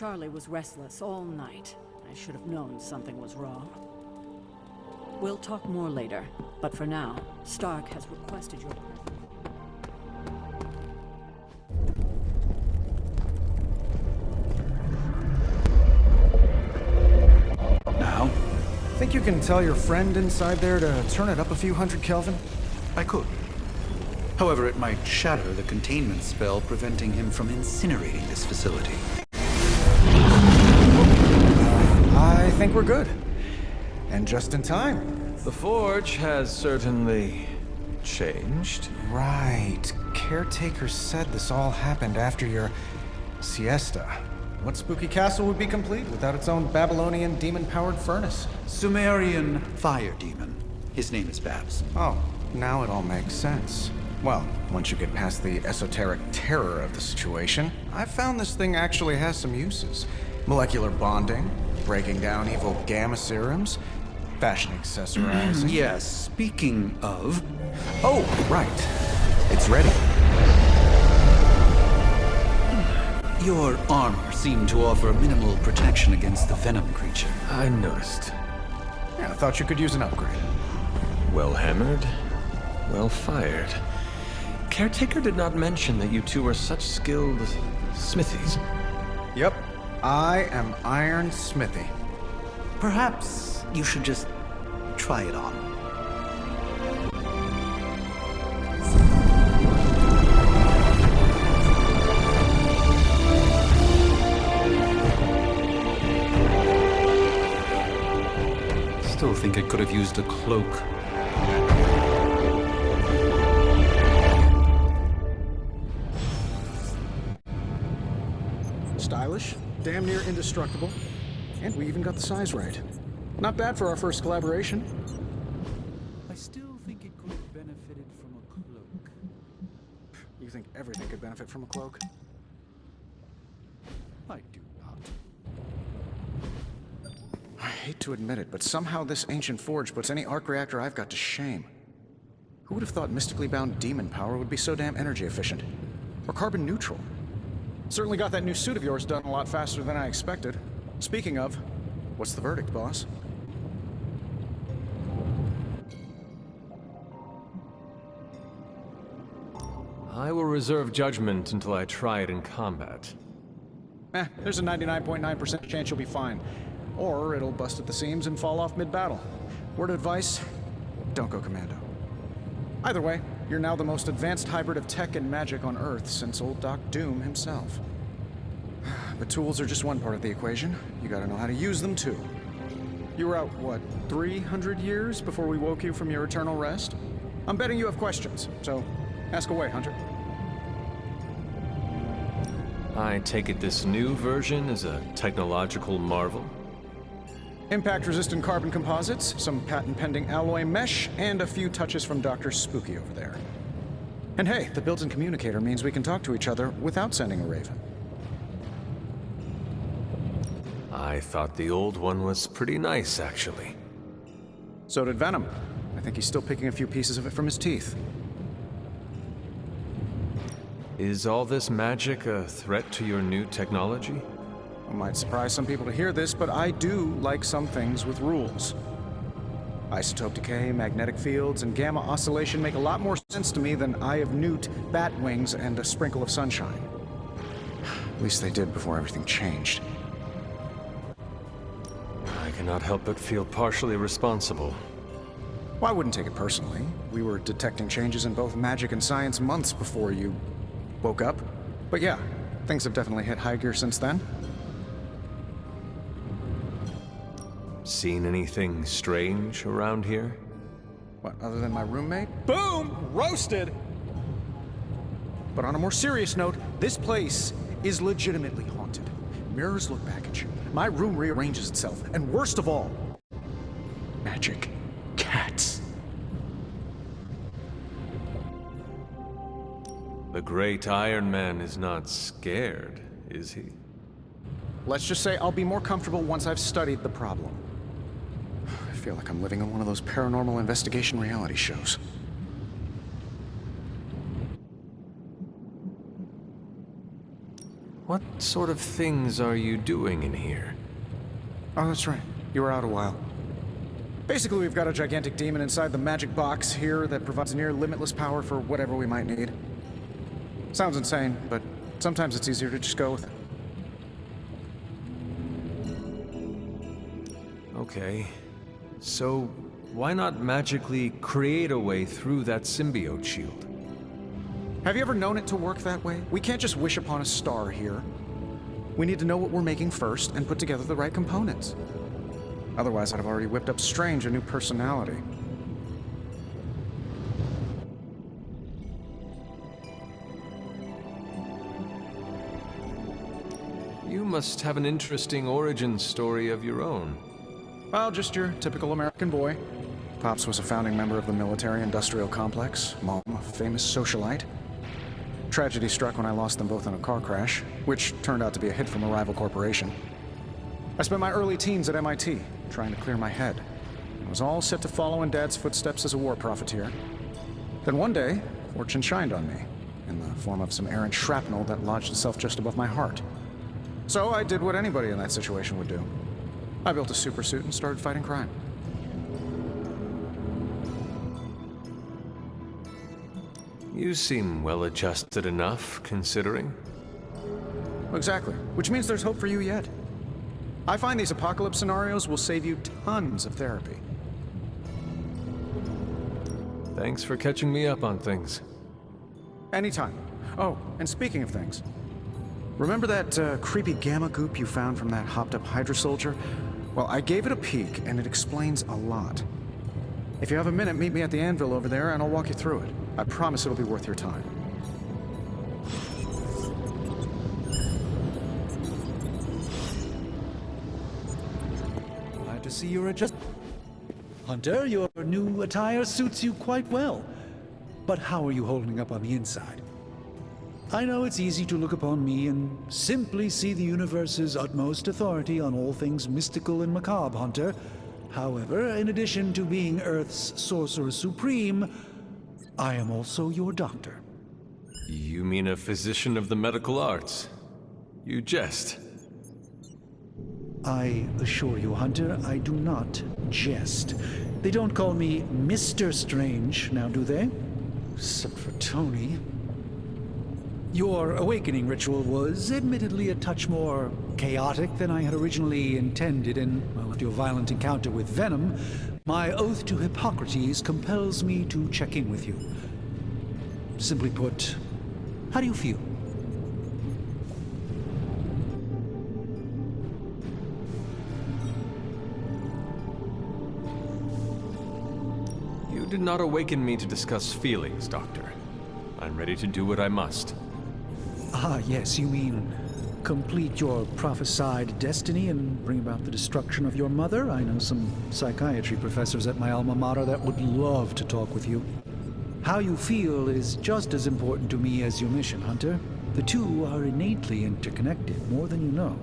Charlie was restless all night. I should have known something was wrong. We'll talk more later, but for now, Stark has requested your presence. Now? Think you can tell your friend inside there to turn it up a few hundred Kelvin? I could. However, it might shatter the containment spell preventing him from incinerating this facility. I think we're good. And just in time. The Forge has certainly changed. Right. Caretaker said this all happened after your siesta. What spooky castle would be complete without its own Babylonian demon-powered furnace? Sumerian fire demon. His name is Babs. Oh, now it all makes sense. Well, once you get past the esoteric terror of the situation, I've found this thing actually has some uses. Molecular bonding, breaking down evil gamma serums, fashion accessorizing. Yes, speaking of... Oh, right. It's ready. Your armor seemed to offer minimal protection against the venom creature. I noticed. Yeah, I thought you could use an upgrade. Well hammered, well fired. Caretaker did not mention that you two are such skilled smithies. Yep, I am Iron Smithy. Perhaps you should just try it on. Still think I could have used a cloak. Stylish, damn near indestructible, and we even got the size right. Not bad for our first collaboration. I still think it could have benefited from a cloak. You think everything could benefit from a cloak? I do not. I hate to admit it, but somehow this ancient forge puts any arc reactor I've got to shame. Who would have thought mystically bound demon power would be so damn energy efficient? Or carbon neutral? Certainly got that new suit of yours done a lot faster than I expected. Speaking of, what's the verdict, boss? I will reserve judgment until I try it in combat. There's a 99.9% chance you'll be fine. Or it'll bust at the seams and fall off mid-battle. Word of advice, don't go commando. Either way, you're now the most advanced hybrid of tech and magic on Earth since old Doc Doom himself. But tools are just one part of the equation. You gotta know how to use them too. You were out, what, 300 years before we woke you from your eternal rest? I'm betting you have questions, so ask away, Hunter. I take it this new version is a technological marvel? Impact-resistant carbon composites, some patent-pending alloy mesh, and a few touches from Dr. Spooky over there. And hey, the built-in communicator means we can talk to each other without sending a raven. I thought the old one was pretty nice, actually. So did Venom. I think he's still picking a few pieces of it from his teeth. Is all this magic a threat to your new technology? It might surprise some people to hear this, but I do like some things with rules. Isotope decay, magnetic fields, and gamma oscillation make a lot more sense to me than Eye of Newt, bat wings, and a sprinkle of sunshine. At least they did before everything changed. I cannot help but feel partially responsible. Well, I wouldn't take it personally. We were detecting changes in both magic and science months before you woke up. But yeah, things have definitely hit high gear since then. Seen anything strange around here? What, other than my roommate? Boom! Roasted! But on a more serious note, this place is legitimately haunted. Mirrors look back at you. My room rearranges itself. And worst of all, magic cats. The great Iron Man is not scared, is he? Let's just say I'll be more comfortable once I've studied the problem. I feel like I'm living in one of those paranormal investigation reality shows. What sort of things are you doing in here? Oh, that's right. You were out a while. Basically, we've got a gigantic demon inside the magic box here that provides near limitless power for whatever we might need. Sounds insane, but sometimes it's easier to just go with it. Okay. So, why not magically create a way through that symbiote shield? Have you ever known it to work that way? We can't just wish upon a star here. We need to know what we're making first and put together the right components. Otherwise, I'd have already whipped up Strange a new personality. You must have an interesting origin story of your own. Well, just your typical American boy. Pops was a founding member of the military-industrial complex. Mom, a famous socialite. Tragedy struck when I lost them both in a car crash, which turned out to be a hit from a rival corporation. I spent my early teens at MIT, trying to clear my head. I was all set to follow in Dad's footsteps as a war profiteer. Then one day, fortune shined on me, in the form of some errant shrapnel that lodged itself just above my heart. So I did what anybody in that situation would do. I built a supersuit and started fighting crime. You seem well-adjusted enough, considering. Exactly, which means there's hope for you yet. I find these apocalypse scenarios will save you tons of therapy. Thanks for catching me up on things. Anytime. Oh, and speaking of things, remember that creepy gamma goop you found from that hopped-up Hydra soldier? Well, I gave it a peek, and it explains a lot. If you have a minute, meet me at the anvil over there, and I'll walk you through it. I promise it'll be worth your time. Glad to see you're adjusted. Hunter, your new attire suits you quite well. But how are you holding up on the inside? I know it's easy to look upon me and simply see the universe's utmost authority on all things mystical and macabre, Hunter. However, in addition to being Earth's sorcerer supreme, I am also your doctor. You mean a physician of the medical arts? You jest. I assure you, Hunter, I do not jest. They don't call me Mr. Strange, now do they? Except for Tony. Your awakening ritual was admittedly a touch more chaotic than I had originally intended, and, well, after your violent encounter with Venom, my oath to Hippocrates compels me to check in with you. Simply put, how do you feel? You did not awaken me to discuss feelings, Doctor. I'm ready to do what I must. Ah, yes, you mean complete your prophesied destiny and bring about the destruction of your mother? I know some psychiatry professors at my alma mater that would love to talk with you. How you feel is just as important to me as your mission, Hunter. The two are innately interconnected, more than you know.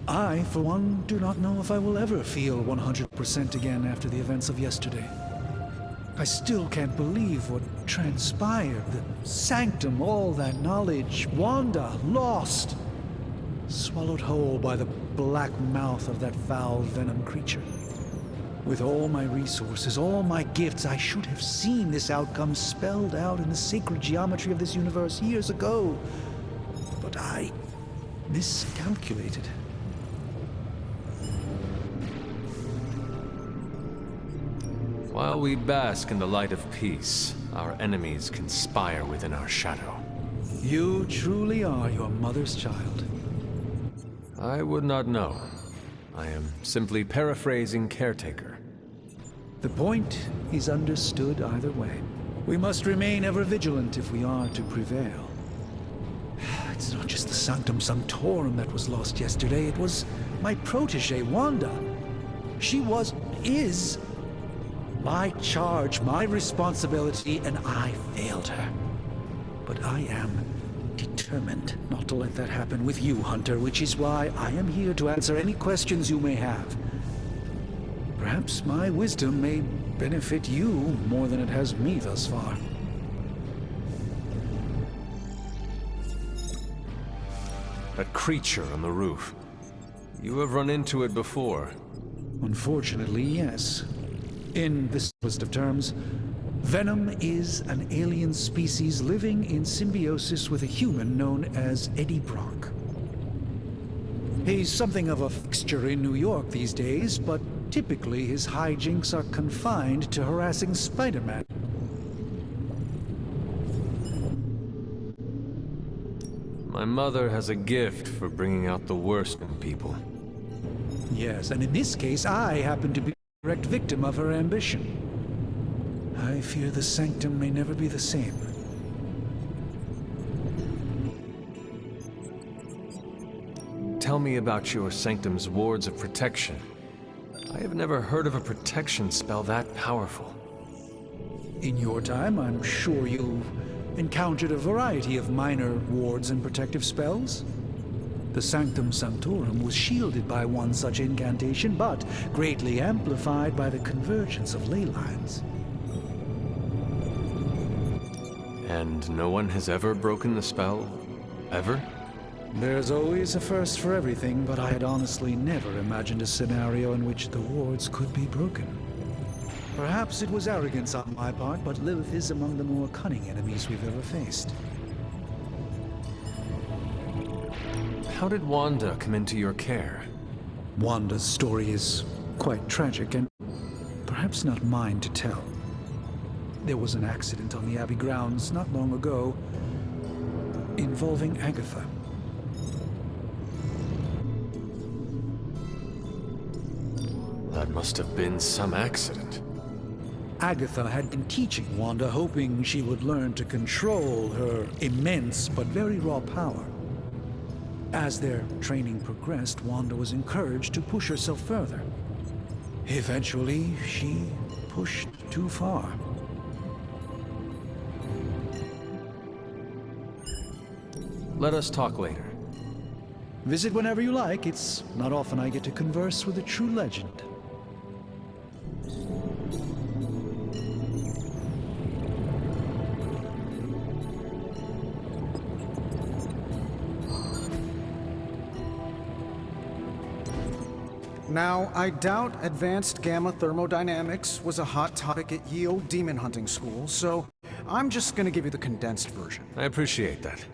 I, for one, do not know if I will ever feel 100% again after the events of yesterday. I still can't believe what transpired. The sanctum, all that knowledge. Wanda, lost. Swallowed whole by the black mouth of that foul venom creature. With all my resources, all my gifts, I should have seen this outcome spelled out in the sacred geometry of this universe years ago. But I miscalculated. While we bask in the light of peace, our enemies conspire within our shadow. You truly are your mother's child. I would not know. I am simply paraphrasing Caretaker. The point is understood either way. We must remain ever vigilant if we are to prevail. It's not just the Sanctum Sanctorum that was lost yesterday. It was my protege, Wanda. She is my charge, my responsibility, and I failed her. But I am determined not to let that happen with you, Hunter, which is why I am here to answer any questions you may have. Perhaps my wisdom may benefit you more than it has me thus far. That creature on the roof. You have run into it before. Unfortunately, yes. In the simplest of terms, Venom is an alien species living in symbiosis with a human known as Eddie Brock. He's something of a fixture in New York these days, but typically his hijinks are confined to harassing Spider-Man. My mother has a gift for bringing out the worst in people. Yes, and in this case, I happen to be a direct victim of her ambition. I fear the sanctum may never be the same. Tell me about your sanctum's wards of protection. I have never heard of a protection spell that powerful. In your time, I'm sure you've encountered a variety of minor wards and protective spells. The Sanctum Sanctorum was shielded by one such incantation, but greatly amplified by the convergence of ley lines. And no one has ever broken the spell? Ever? There's always a first for everything, but I had honestly never imagined a scenario in which the wards could be broken. Perhaps it was arrogance on my part, but Lilith is among the more cunning enemies we've ever faced. How did Wanda come into your care? Wanda's story is quite tragic and perhaps not mine to tell. There was an accident on the Abbey grounds not long ago involving Agatha. That must have been some accident. Agatha had been teaching Wanda, hoping she would learn to control her immense but very raw power. As their training progressed, Wanda was encouraged to push herself further. Eventually, she pushed too far. Let us talk later. Visit whenever you like. It's not often I get to converse with a true legend. Now, I doubt advanced gamma thermodynamics was a hot topic at Yale demon hunting school, so I'm just gonna give you the condensed version. I appreciate that.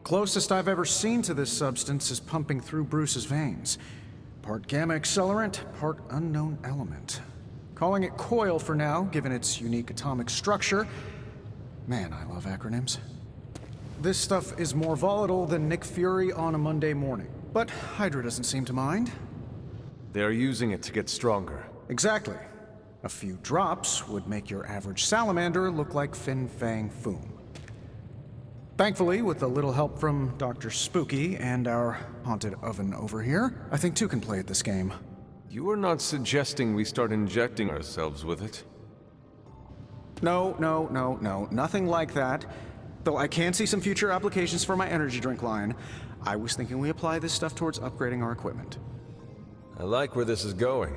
Closest I've ever seen to this substance is pumping through Bruce's veins. Part gamma accelerant, part unknown element. Calling it coil for now, given its unique atomic structure. Man, I love acronyms. This stuff is more volatile than Nick Fury on a Monday morning, but Hydra doesn't seem to mind. They are using it to get stronger. Exactly. A few drops would make your average salamander look like Fin Fang Foom. Thankfully, with a little help from Dr. Spooky and our haunted oven over here, I think two can play at this game. You are not suggesting we start injecting ourselves with it? No, nothing like that. Though I can see some future applications for my energy drink line. I was thinking we apply this stuff towards upgrading our equipment. I like where this is going.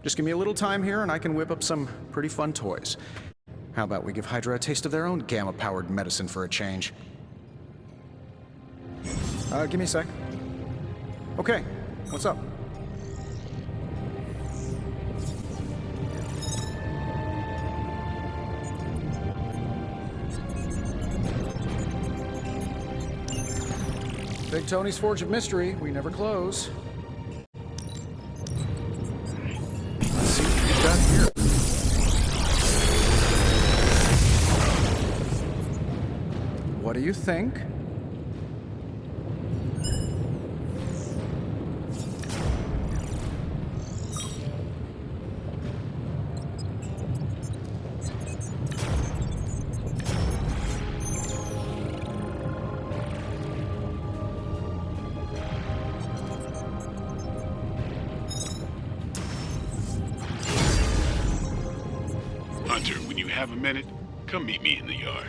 Just give me a little time here and I can whip up some pretty fun toys. How about we give Hydra a taste of their own gamma-powered medicine for a change? Give me a sec. Okay, what's up? Big Tony's Forge of Mystery, we never close. Let's see what we've got here. What do you think? Hunter, when you have a minute, come meet me in the yard.